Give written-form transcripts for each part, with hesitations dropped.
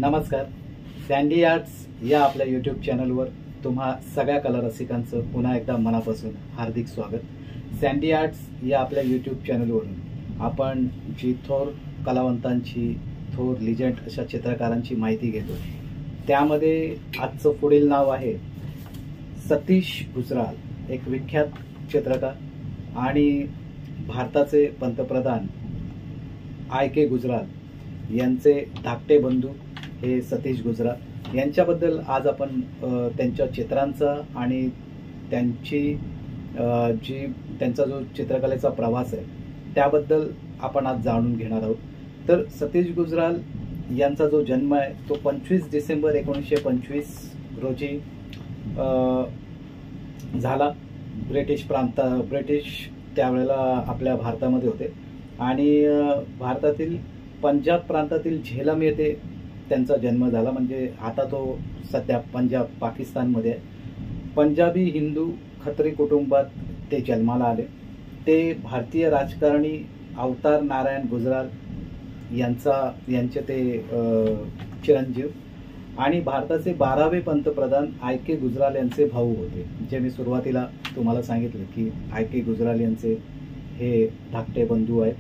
नमस्कार. Sandy arts या आपल्या यूट्यूब चॅनलवर तुम्हा सगळ्या कला रसिकांचं पुन्हा एकदा मनापासून हार्दिक स्वागत. सँडी आर्ट्स या आपल्या यूट्यूब चॅनलवरून आपण जी थोर कलावंतांची, थोर लिजंड अशा चित्रकारांची माहिती घेतो. त्यामध्ये आजचं पुढील नाव आहे सतीश गुजराल, एक विख्यात चित्रकार आणि भारताचे पंतप्रधान आय.के. गुजराल यांचे धाकटे बंधू हे सतीश गुजराल यांच्याबद्दल आज आपण त्यांच्या चित्रांचा आणि त्यांचा जो चित्रकलेचा प्रवास आहे त्याबद्दल आपण आज जाणून घेणार आहोत. तर सतीश गुजराल यांचा जो जन्म आहे तो 25 डिसेंबर 1925 रोजी झाला. ब्रिटिश त्यावेळेला आपल्या भारतामध्ये होते आणि भारतातील पंजाब प्रांतातील झेलम येथे त्यांचा जन्म झाला. म्हणजे आता तो सध्या पंजाब पाकिस्तानमध्ये आहे. पंजाबी हिंदू खत्री कुटुंबात ते जन्माला आले. ते भारतीय राजकारणी अवतार नारायण गुजराल यांचे ते चिरंजीव आणि भारताचे 12वे पंतप्रधान आय.के. गुजराल यांचे भाऊ होते. जे मी सुरुवातीला तुम्हाला सांगितलं की आय.के. गुजराल यांचे हे धाकटे बंधू आहेत.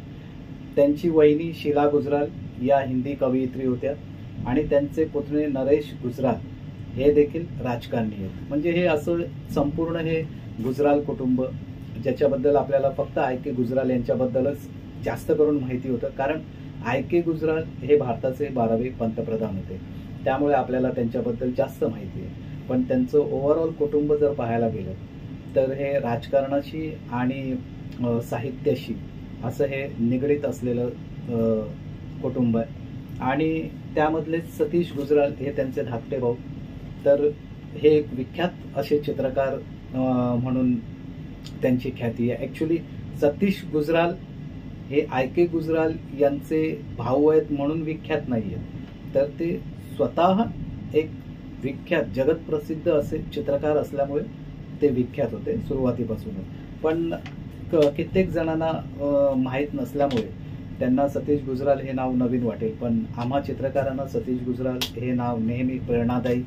त्यांची वहिनी शीला गुजराल या हिंदी कवयित्री होत्या आणि त्यांचे पुतणे नरेश गुजराल हे देखील राजकारणी आहेत. म्हणजे हे असं संपूर्ण हे गुजराल कुटुंब, ज्याच्याबद्दल आपल्याला फक्त आय.के. गुजराल यांच्याबद्दलच जास्त करून माहिती होतं, कारण आय.के. गुजराल हे भारताचे 12वे पंतप्रधान होते. त्यामुळे आपल्याला त्यांच्याबद्दल जास्त माहिती आहे. पण त्यांचं ओव्हरऑल कुटुंब जर पाहायला गेलं तर हे राजकारणाशी आणि साहित्याशी असं हे निगडीत असलेलं कुटुंब आहे. आणि त्यामधले सतीश गुजराल हे त्यांचे धाकटे भाऊ. तर हे एक विख्यात असे चित्रकार म्हणून त्यांची ख्याती आहे. ॲक्च्युली सतीश गुजराल हे आय.के. गुजराल यांचे भाऊ आहेत म्हणून विख्यात नाही आहेत, तर ते स्वतः एक विख्यात जगतप्रसिद्ध असे चित्रकार असल्यामुळे ते विख्यात होते सुरुवातीपासूनच. पण कित्येक जणांना माहीत नसल्यामुळे त्यांना सतीश गुजराल हे नाव नवीन वाटेल. पण आम्हा चित्रकारांना सतीश गुजराल हे नाव नेहमी प्रेरणादायी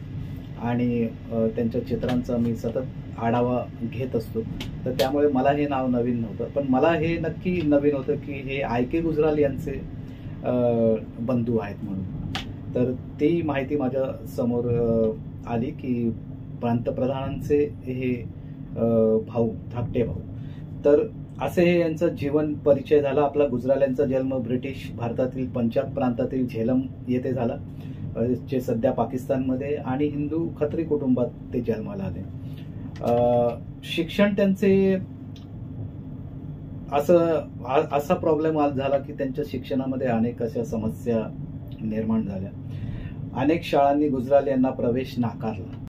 आणि त्यांच्या चित्रांचा मी सतत आढावा घेत असतो. तर त्यामुळे मला हे नाव नवीन नव्हतं. पण मला हे नक्की नवीन होतं की हे आय.के. गुजराल यांचे बंधू आहेत म्हणून. तर ती माहिती माझ्या समोर आली की पंतप्रधानांचे हे भाऊ, धाकटे भाऊ. तर असे हे यांचा जीवन परिचय झाला. आपला गुजराल यांचा जन्म ब्रिटिश भारतातील पंजाब प्रांतातील झेलम येथे झाला, जे सध्या पाकिस्तानमध्ये, आणि हिंदू खत्री कुटुंबात ते जन्माला आले. शिक्षण त्यांचे असा प्रॉब्लेम झाला की त्यांच्या शिक्षणामध्ये अनेक अशा समस्या निर्माण झाल्या. अनेक शाळांनी गुजराल यांना प्रवेश नाकारला.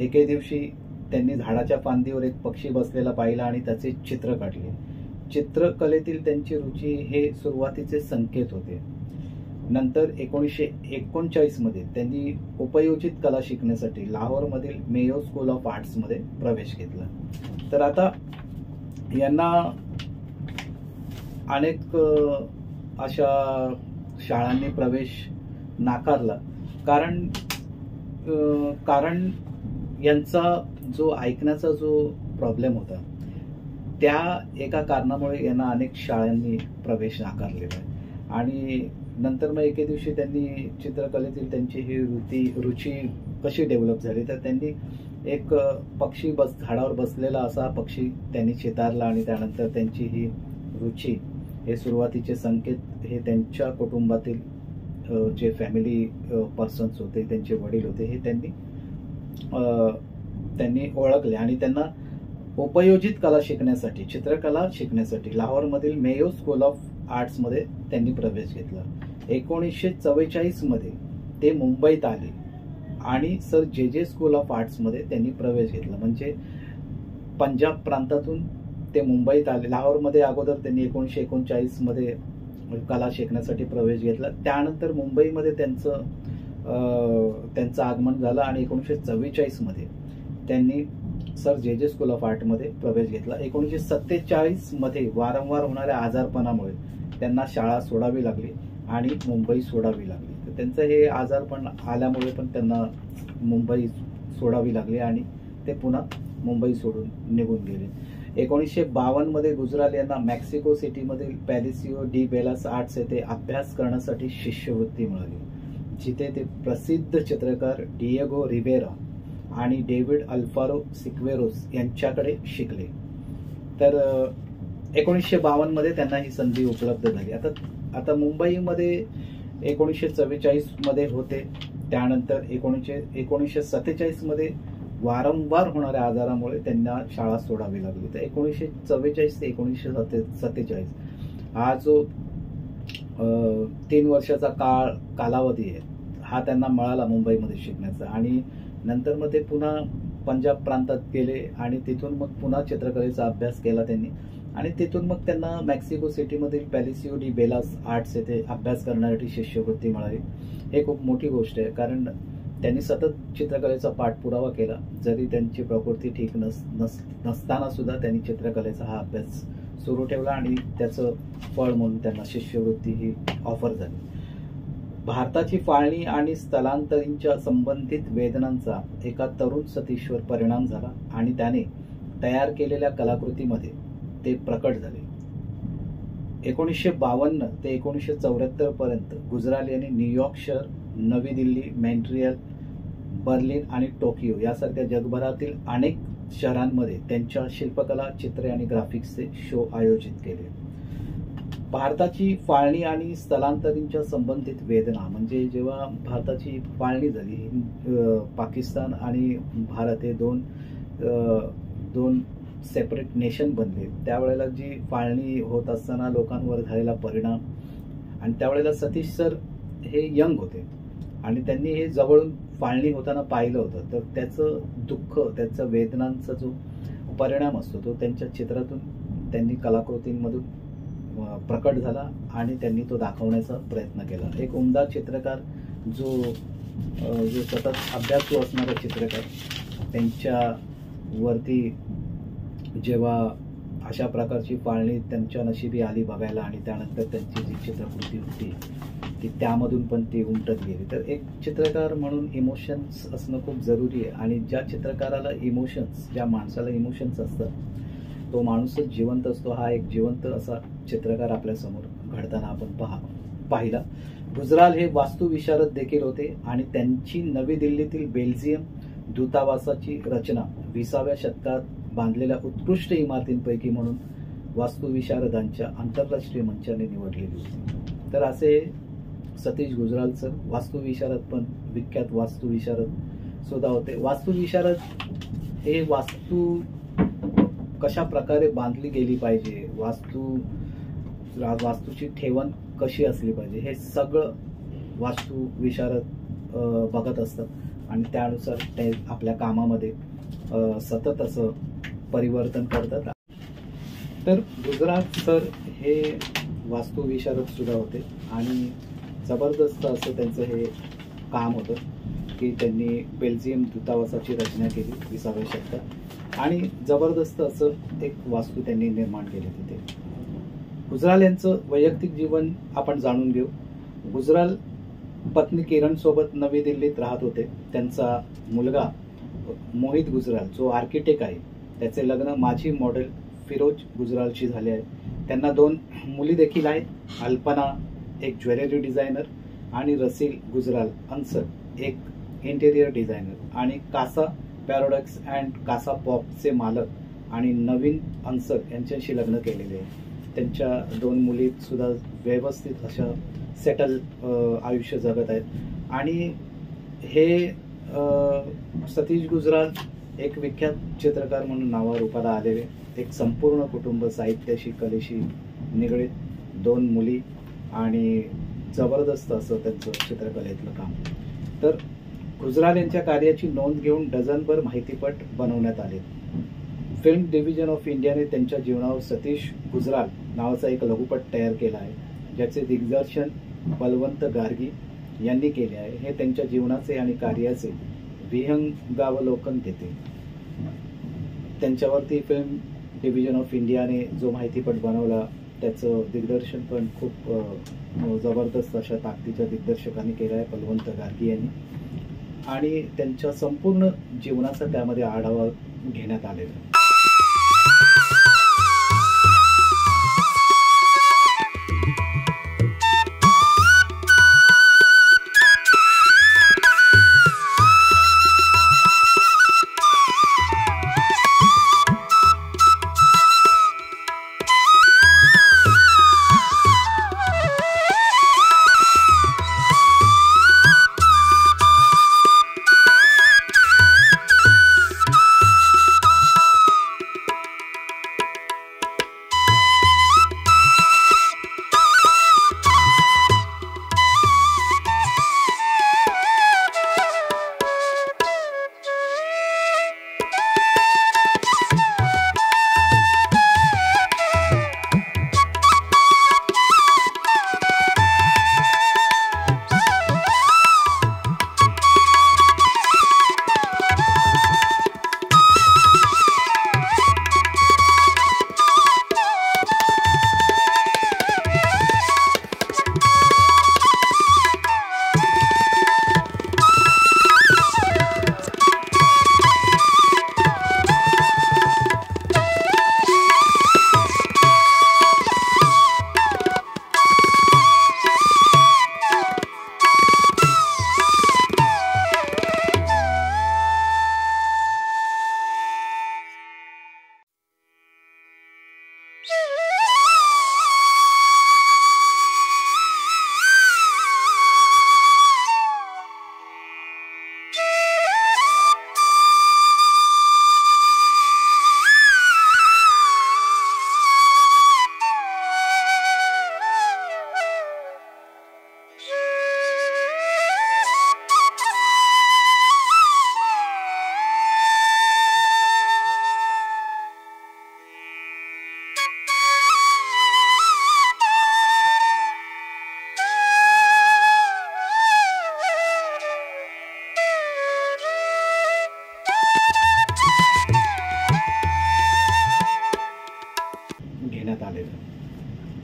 एके दिवशी त्यांनी झाडाच्या फांदीवर एक पक्षी बसलेला पाहिला आणि त्याचे चित्र काढले. चित्रकलेतील त्यांची रुची हे सुरुवातीचे संकेत होते. नंतर 1939 मध्ये त्यांनी उपयोजित कला शिकण्यासाठी लाहोरमधील मेयो स्कूल ऑफ आर्ट्समध्ये प्रवेश घेतला. तर आता यांना अनेक अशा शाळांनी प्रवेश नाकारला, कारण यांचा जो ऐकण्याचा जो प्रॉब्लेम होता त्या एका कारणामुळे यांना अनेक शाळांनी प्रवेश नाकारलेला आहे. आणि नंतर मग एके दिवशी त्यांनी चित्रकलेतील त्यांची ही रुची कशी डेव्हलप झाली, तर त्यांनी एक पक्षी झाडावर बसलेला असा पक्षी त्यांनी चितारला आणि त्यानंतर त्यांची ही रुची, हे सुरुवातीचे संकेत हे त्यांच्या कुटुंबातील जे फॅमिली पर्सन्स होते, त्यांचे वडील होते, हे त्यांनी ओळखले आणि त्यांना उपयोजित कला शिकण्यासाठी, चित्रकला शिकण्यासाठी लाहोरमधील मेयो स्कूल ऑफ आर्ट्समध्ये त्यांनी प्रवेश घेतला. 1944 मध्ये ते मुंबईत आले आणि सर जे स्कूल ऑफ आर्ट्समध्ये त्यांनी प्रवेश घेतला. म्हणजे पंजाब प्रांतातून ते मुंबईत आले. लाहोरमध्ये अगोदर त्यांनी 1939 मध्ये कला शिकण्यासाठी प्रवेश घेतला. त्यानंतर मुंबईमध्ये त्यांचं आगमन झालं आणि 1944 मध्ये त्यांनी सर जे स्कूल ऑफ आर्टमध्ये प्रवेश घेतला. 1947 मध्ये वारंवार होणाऱ्या आजारपणामुळे त्यांना शाळा सोडावी लागली आणि मुंबई सोडावी लागली. तर त्यांचं हे आजारपण आल्यामुळे पण त्यांना मुंबई सोडावी लागली आणि ते पुन्हा मुंबई सोडून निघून गेले. 1952 मध्ये गुजराल यांना मेक्सिको सिटीमधील पॅलिसिओ डी बेलास आर्ट्स येथे अभ्यास करण्यासाठी शिष्यवृत्ती मिळाली, जिथे ते प्रसिद्ध चित्रकार डिएगो रिवेरा आणि डेव्हिड अल्फारो सिक्वेरोस यांच्याकडे शिकले. तर 1952 मध्ये त्यांना ही संधी उपलब्ध झाली. आता मुंबईमध्ये 1944 मध्ये होते. त्यानंतर 1947 मध्ये वारंवार होणाऱ्या आजारामुळे त्यांना शाळा सोडावी लागली. तर 1944 ते 1947 हा जो 3 वर्षाचा कालावधी आहे हा त्यांना मिळाला मुंबईमध्ये शिकण्याचा. आणि नंतर मग ते पुन्हा पंजाब प्रांतात गेले आणि तिथून मग पुन्हा चित्रकलेचा अभ्यास केला त्यांनी आणि तिथून मग त्यांना मेक्सिको सिटीमधील पॅलिसिओ डी बेलास आर्ट्स येथे अभ्यास करण्यासाठी शिष्यवृत्ती मिळाली. हे खूप मोठी गोष्ट आहे, कारण त्यांनी सतत चित्रकलेचा पाठपुरावा केला. जरी त्यांची प्रकृती ठीक नसताना सुद्धा त्यांनी चित्रकलेचा हा अभ्यास सुरू ठेवला आणि त्याचं फळ म्हणून त्यांना शिष्यवृत्ती ही ऑफर झाली. भारताची फाळणी आणि स्थलांतरींच्या संबंधित वेदनांचा एका तरुण सतीशवर परिणाम झाला आणि त्याने तयार केलेल्या कलाकृतीमध्ये ते प्रकट झाले. 1952 ते 1974 पर्यंत गुजराल यांनी न्यूयॉर्क शहर, नवी दिल्ली, मॉन्ट्रियल, बर्लिन आणि टोकियो यासारख्या जगभरातील अनेक शहरांमध्ये त्यांच्या शिल्पकला, चित्रे आणि ग्राफिक्सचे शो आयोजित केले. भारताची फाळणी आणि स्थलांतरींच्या संबंधित वेदना म्हणजे जेव्हा भारताची फाळणी झाली, पाकिस्तान आणि भारत हे दोन सेपरेट नेशन बनले, त्यावेळेला जी फाळणी होत असताना लोकांवर झालेला परिणाम, आणि त्यावेळेला सतीश सर हे यंग होते आणि त्यांनी हे जवळून फाळणी होताना पाहिलं होतं. तर त्याचं दुःख, त्याच्या वेदनांचा जो परिणाम असतो तो त्यांच्या चित्रातून, त्यांनी कलाकृतींमधून प्रकट झाला आणि त्यांनी तो दाखवण्याचा प्रयत्न केला. एक उमदा चित्रकार, जो सतत अभ्यासू असणारा चित्रकार, त्यांच्यावरती जेव्हा अशा प्रकारची फाळणी त्यांच्या नशिबी आली बघायला आणि त्यानंतर त्यांची जी चित्रकृती होती ती त्यामधून पण ती उमटत गेली. तर एक चित्रकार म्हणून इमोशन्स असणं खूप जरुरी आहे आणि ज्या चित्रकाराला इमोशन्स, ज्या माणसाला इमोशन्स असतात तो माणूसच जिवंत असतो. हा एक जिवंत असा चित्रकार आपल्यासमोर घडताना आपण पाहिला. गुजराल हे वास्तुविशारद देखील होते आणि त्यांची नवी दिल्लीतील बेल्जियम दूतावासाची रचना 20व्या शतकात बांधलेल्या उत्कृष्ट इमारतींपैकी म्हणून वास्तुविशारदांच्या आंतरराष्ट्रीय मंचाने निवडलेली होती. तर असे सतीश गुजराल सर वास्तुविशारद, पण विख्यात वास्तुविशारद सुद्धा होते. वास्तुविशारद हे वास्तू कशा प्रकारे बांधली गेली पाहिजे, वास्तूची ठेवण कशी असली पाहिजे, हे सगळं वास्तुविशारद बघत असतात आणि त्यानुसार ते आपल्या कामामध्ये सतत असं परिवर्तन करतात. तर गुजराल सर हे वास्तुविशारद सुद्धा होते आणि जबरदस्त असं त्यांचं हे काम होतं की त्यांनी बेल्जियम दूतावासाची रचना केली 20व्या शतकात आणि जबरदस्त असं एक वास्तू त्यांनी निर्माण केले तिथे. गुजराल यांचं वैयक्तिक जीवन आपण जाणून घेऊ. गुजराल पत्नी किरण सोबत नवी दिल्लीत राहत होते. त्यांचा मुलगा मोहित गुजराल जो आर्किटेक्ट आहे, त्याचे लग्न माजी मॉडेल फिरोज गुजरालशी झाले आहे. त्यांना 2 मुली देखील आहेत. अल्पना एक ज्वेलरी डिझायनर आणि रसील गुजराल अन्सर एक इंटेरियर डिझायनर आणि कासा पॅराडॉक्स अँड कासा पॉपचे मालक आणि नवीन अन्सर यांच्याशी लग्न केलेले आहे. त्यांच्या 2 मुली सुद्धा व्यवस्थित अशा सेटल आयुष्य जगत आहेत. आणि हे सतीश गुजराल एक विख्यात चित्रकार म्हणून नावारूपाला आलेले, एक संपूर्ण कुटुंब साहित्याशी कलेशी निगडीत, 2 मुली आणि जबरदस्त असं त्यांचं चित्रकलेतलं काम. तर गुजराल यांच्या कार्याची नोंद घेऊन डझनभर माहितीपट बनवण्यात आले. फिल्म डिव्हिजन ऑफ इंडियाने त्यांच्या जीवनावर सतीश गुजराल नावाचा एक लघुपट तयार केला आहे, ज्याचे दिग्दर्शन बलवंत गार्गी यांनी केले आहे. हे त्यांच्या जीवनाचे आणि कार्याचे विहंगावलोकन देते. त्यांच्यावरती फिल्म डिव्हिजन ऑफ इंडियाने जो माहितीपट बनवला त्याचं दिग्दर्शन पण खूप जबरदस्त अशा ताकदीच्या दिग्दर्शकांनी केलं आहे, बलवंत गार्गी यांनी. आणि त्यांच्या संपूर्ण जीवनाचा त्यामध्ये आढावा घेण्यात आलेला.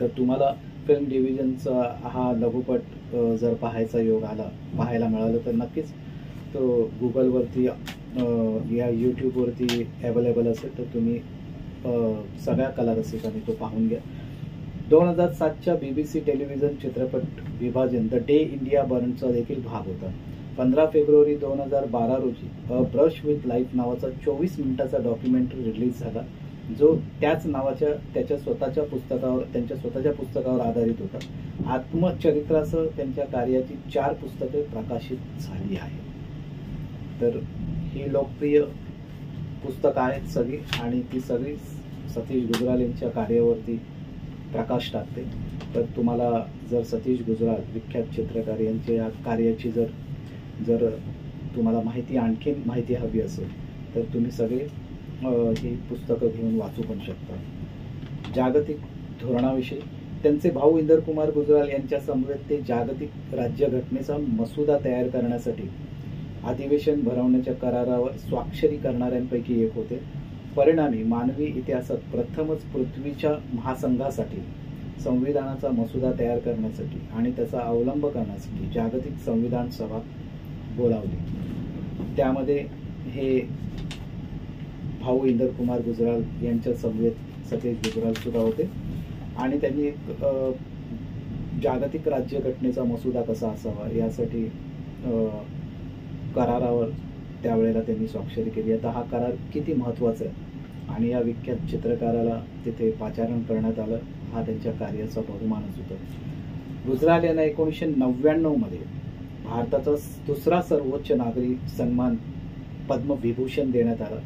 तर तुम्हाला फिल्म डिव्हिजनचा हा लघुपट जर पाहायला मिळालं तर नक्कीच तो गुगलवरती या यूट्यूबवरती अवेलेबल असेल, तर तुम्ही सगळ्या कलारसिकांनी तो पाहून घ्या. 2007च्या BBC टेलिव्हिजन चित्रपट विभाजन द डे इंडिया बर्नचा देखील भाग होता. 15 फेब्रुवारी 2012 रोजी अ ब्रश विथ लाईफ नावाचा 24 मिनिटाचा डॉक्युमेंटरी रिलीज झाला, जो त्याच नावाच्या त्यांच्या स्वतःच्या पुस्तकावर आधारित होता. आत्मचरित्रासह त्यांच्या कार्याची 4 पुस्तके प्रकाशित झाली आहेत. तर ही लोकप्रिय पुस्तकं आहेत सगळी, आणि ती सगळी सतीश गुजराल यांच्या कार्यावरती प्रकाश टाकते. तर तुम्हाला जर सतीश गुजराल विख्यात चित्रकार यांच्या कार्याची जर तुम्हाला आणखीन माहिती हवी असेल तर तुम्ही सगळे ही पुस्तकं घेऊन वाचू पण शकता. जागतिक धोरणाविषयी त्यांचे भाऊ इंदर कुमार गुजराल यांच्या समवेत ते जागतिक राज्यघटनेचा मसुदा तयार करण्यासाठी अधिवेशन भरवण्याच्या करारावर स्वाक्षरी करणाऱ्यांपैकी एक होते. परिणामी मानवी इतिहासात प्रथमच पृथ्वीच्या महासंघासाठी संविधानाचा मसुदा तयार करण्यासाठी आणि त्याचा अवलंब करण्यासाठी जागतिक संविधान सभा बोलावली. त्यामध्ये हे भाऊ इंदर कुमार गुजराल यांच्या समवेत सतीश गुजराल सुद्धा होते आणि त्यांनी एक जागतिक राज्यघटनेचा मसुदा कसा असावा यासाठी करारावर त्यावेळेला त्यांनी स्वाक्षरी केली. आता हा करार किती महत्त्वाचा आहे आणि या विख्यात चित्रकाराला तिथे पाचारण करण्यात आलं, हा त्यांच्या कार्याचा बहुमानच होता. गुजराल यांना 1999 मध्ये भारताचा दुसरा सर्वोच्च नागरी सन्मान पद्मविभूषण देण्यात आला.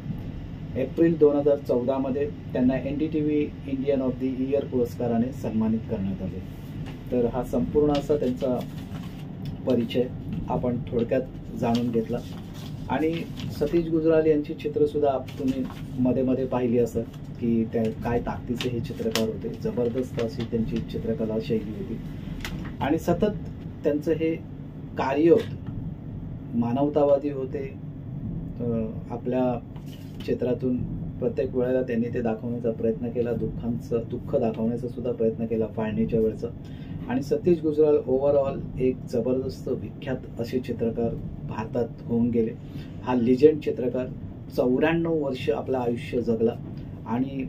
एप्रिल 2014 मध्ये त्यांना NDTV Indian of the year पुरस्काराने सन्मानित करण्यात आले. तर हा संपूर्ण असा त्यांचा परिचय आपण थोडक्यात जाणून घेतला. आणि सतीश गुजराल यांची चित्रसुद्धा तुम्ही मध्ये मध्ये पाहिली असत की त्या काय ताकदीचे हे चित्रकार होते. जबरदस्त अशी त्यांची चित्रकला शैली होती आणि सतत त्यांचं हे कार्य होतं, मानवतावादी होते. आपल्या चित्रातून प्रत्येक वेळेला त्यांनी ते दाखवण्याचा प्रयत्न केला, दुःख दाखवण्याचा सुद्धा प्रयत्न केला फाळणीच्या वेळचा. आणि सतीश गुजराल ओव्हरऑल एक जबरदस्त विख्यात असे चित्रकार भारतात होऊन गेले. हा लिजेंड चित्रकार 94 वर्ष आपलं आयुष्य जगला आणि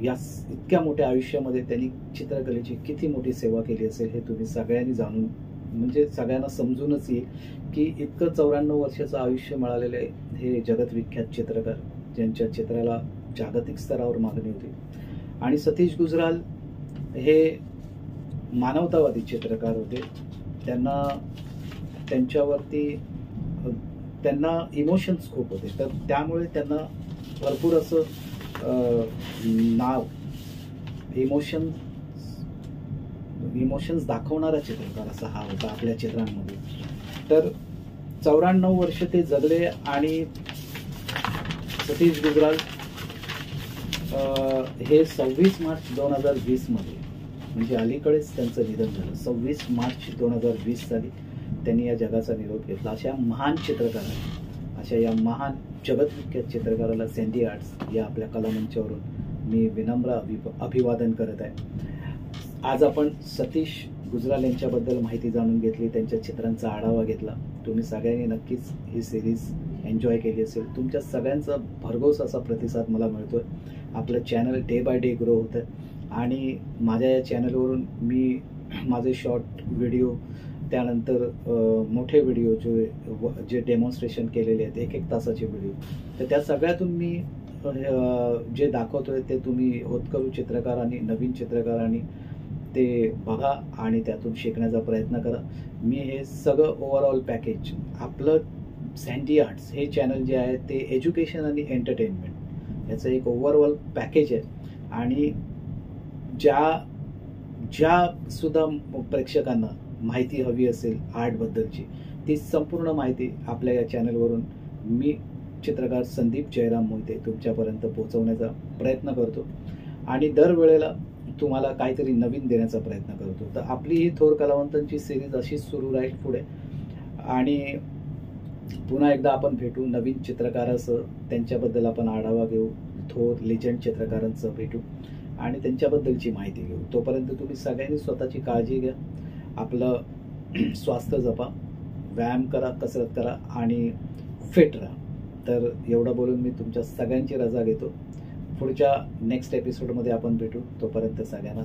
या इतक्या मोठ्या आयुष्यामध्ये त्यांनी चित्रकलेची किती मोठी सेवा केली असेल हे तुम्ही सगळ्यांनी जाणून, म्हणजे सगळ्यांना समजूनच येईल की इतकं 94 वर्षाचं आयुष्य मिळालेले हे जगत विख्यात चित्रकार ज्यांच्या चित्राला जागतिक स्तरावर मागणी होती. आणि सतीश गुजराल हे मानवतावादी चित्रकार होते. त्यांना इमोशन्स खूप होते, तर त्यामुळे त्यांना भरपूर असं नाव इमोशन्स दाखवणारा चित्रकार असा हा होता आपल्या चित्रांमध्ये. तर 94 वर्ष ते जगले आणि सतीश गुजराल हे 26 मार्च 2020 मध्ये, म्हणजे अलीकडेच त्यांचं निधन झालं. 26 मार्च 2020 साली त्यांनी या जगाचा निरोप घेतला. अशा महान चित्रकाराला, अशा या महान जगतविख्यात चित्रकाराला सँडी आर्ट्स या आपल्या कलामंचावरून मी विनम्र अभिवादन करत आहे. आज आपण सतीश गुजराल यांच्याबद्दल माहिती जाणून घेतली, त्यांच्या चित्रांचा आढावा घेतला. तुम्ही सगळ्यांनी नक्कीच ही सिरीज एन्जॉय केली असेल. तुमच्या सगळ्यांचा भरघोस असा प्रतिसाद मला मिळतोय. आपलं channel day by day grow होतं आणि माझ्या या चॅनलवरून मी माझे शॉर्ट व्हिडिओ, त्यानंतर मोठे व्हिडिओ जे डेमॉन्स्ट्रेशन केलेले आहेत 1-1 तासाचे व्हिडिओ, तर त्या सगळ्यातून मी जे दाखवतोय ते तुम्ही होतकरू चित्रकारांनी, नवीन चित्रकारांनी ते बघा आणि त्यातून शिकण्याचा प्रयत्न करा. मी हे सगळं ओव्हरऑल पॅकेज, आपलं सँडी आर्ट्स हे चॅनल जे आहे ते एज्युकेशन आणि एंटरटेनमेंट याचं एक ओव्हरऑल पॅकेज आहे. आणि ज्या सुद्धा प्रेक्षकांना माहिती हवी असेल आर्टबद्दलची, ती संपूर्ण माहिती आपल्या या चॅनलवरून मी चित्रकार संदीप जयराम मोहिते तुमच्यापर्यंत पोहोचवण्याचा प्रयत्न करतो आणि दरवेळेला तुम्हाला काहीतरी नवीन देण्याचा प्रयत्न करतो. तर आपली ही थोर कलावंतांची सिरीज अशीच सुरू राहील पुढे आणि पुन्हा एकदा आपण भेटू नवीन चित्रकारासह. त्यांच्याबद्दल आपण आढावा घेऊ, थोर लेजंड चित्रकारांचं भेटू आणि त्यांच्याबद्दलची माहिती घेऊ. तोपर्यंत तुम्ही सगळ्यांनी स्वतःची काळजी घ्या, आपलं स्वास्थ्य जपा, व्यायाम करा, कसरत करा आणि फिट राहा. तर एवढं बोलून मी तुमच्या सगळ्यांची रजा घेतो. पुढच्या नेक्स्ट एपिसोडमध्ये आपण भेटू. तोपर्यंत सगळ्यांना